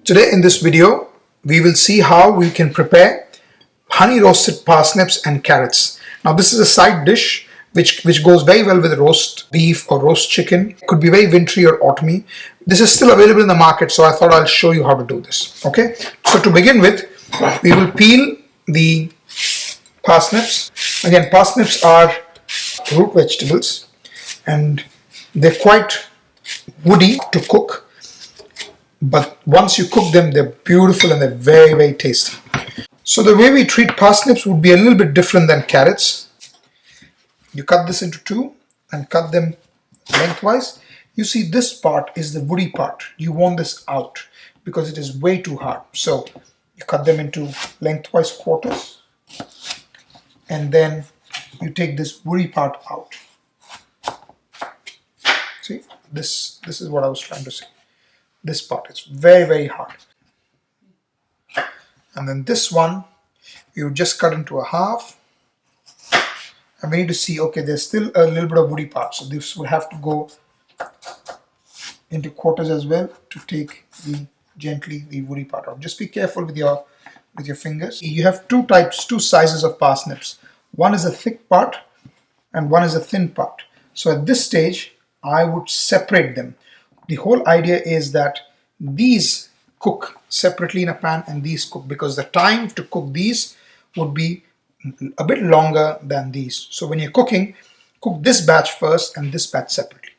Today in this video, we will see how we can prepare honey roasted parsnips and carrots. Now this is a side dish which goes very well with roast beef or roast chicken. It could be very wintry or autumny. This is still available in the market, so I thought I'll show you how to do this. Okay, so to begin with, we will peel the parsnips. Again, parsnips are root vegetables and they're quite woody to cook. But once you cook them, they're beautiful and they're very, very tasty. So the way we treat parsnips would be a little bit different than carrots. You cut this into two and cut them lengthwise. You see this part is the woody part. You want this out because it is way too hard. So you cut them into lengthwise quarters and then you take this woody part out. See, this is what I was trying to say. This part, it's very, very hard. And then this one, you just cut into a half. And we need to see, okay, there's still a little bit of woody part. So this will have to go into quarters as well to take gently the woody part out. Just be careful with your fingers. You have two sizes of parsnips. One is a thick part and one is a thin part. So at this stage, I would separate them. The whole idea is that these cook separately in a pan and these cook, because the time to cook these would be a bit longer than these. So when you're cooking, cook this batch first and this batch separately.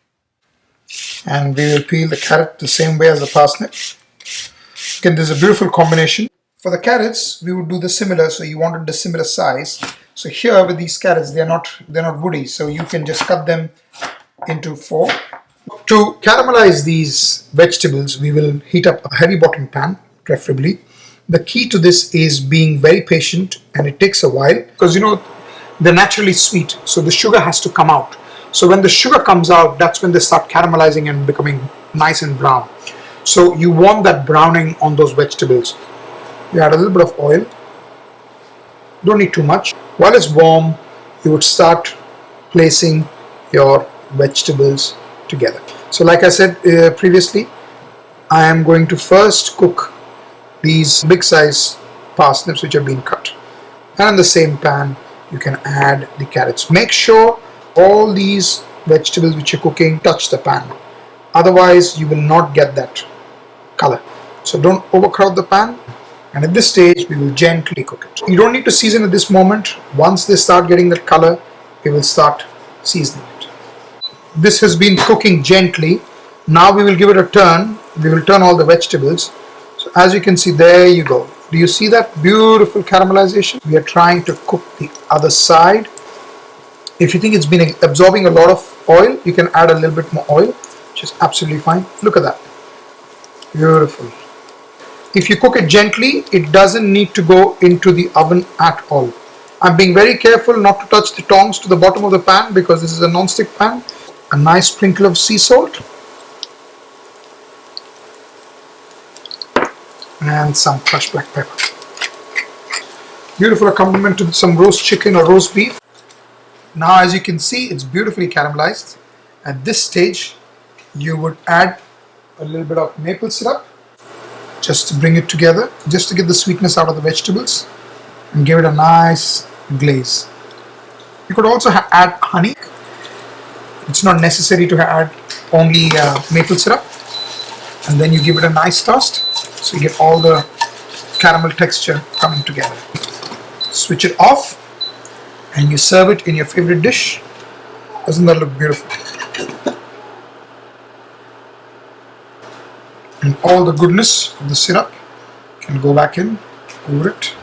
And we will peel the carrot the same way as the parsnip. Again, this is a beautiful combination. For the carrots, we would do the similar, so you wanted the similar size. So here with these carrots, they're not woody, so you can just cut them into four. To caramelize these vegetables, we will heat up a heavy bottom pan, preferably. The key to this is being very patient, and it takes a while because they're naturally sweet, so the sugar has to come out. So when the sugar comes out, that's when they start caramelizing and becoming nice and brown. So you want that browning on those vegetables. You add a little bit of oil. Don't need too much. While it's warm, you would start placing your vegetables together. So like I said previously, I am going to first cook these big size parsnips which have been cut, and in the same pan you can add the carrots. Make sure all these vegetables which you're cooking touch the pan, otherwise you will not get that color. So don't overcrowd the pan, and at this stage we will gently cook it. You don't need to season at this moment. Once they start getting that color, we will start seasoning it. This has been cooking gently. Now we will give it a turn. We will turn all the vegetables. So as you can see, there you go. Do you see that beautiful caramelization? We are trying to cook the other side. If you think it's been absorbing a lot of oil, you can add a little bit more oil, which is absolutely fine. Look at that. Beautiful. If you cook it gently, it doesn't need to go into the oven at all. I'm being very careful not to touch the tongs to the bottom of the pan because this is a non-stick pan. A nice sprinkle of sea salt and some crushed black pepper. Beautiful accompaniment to some roast chicken or roast beef. Now as you can see, it's beautifully caramelized. At this stage, you would add a little bit of maple syrup just to bring it together, just to get the sweetness out of the vegetables and give it a nice glaze. You could also add honey. It's not necessary to add only maple syrup, and then you give it a nice toast so you get all the caramel texture coming together. Switch it off and you serve it in your favorite dish. Doesn't that look beautiful? And all the goodness of the syrup can go back in over it.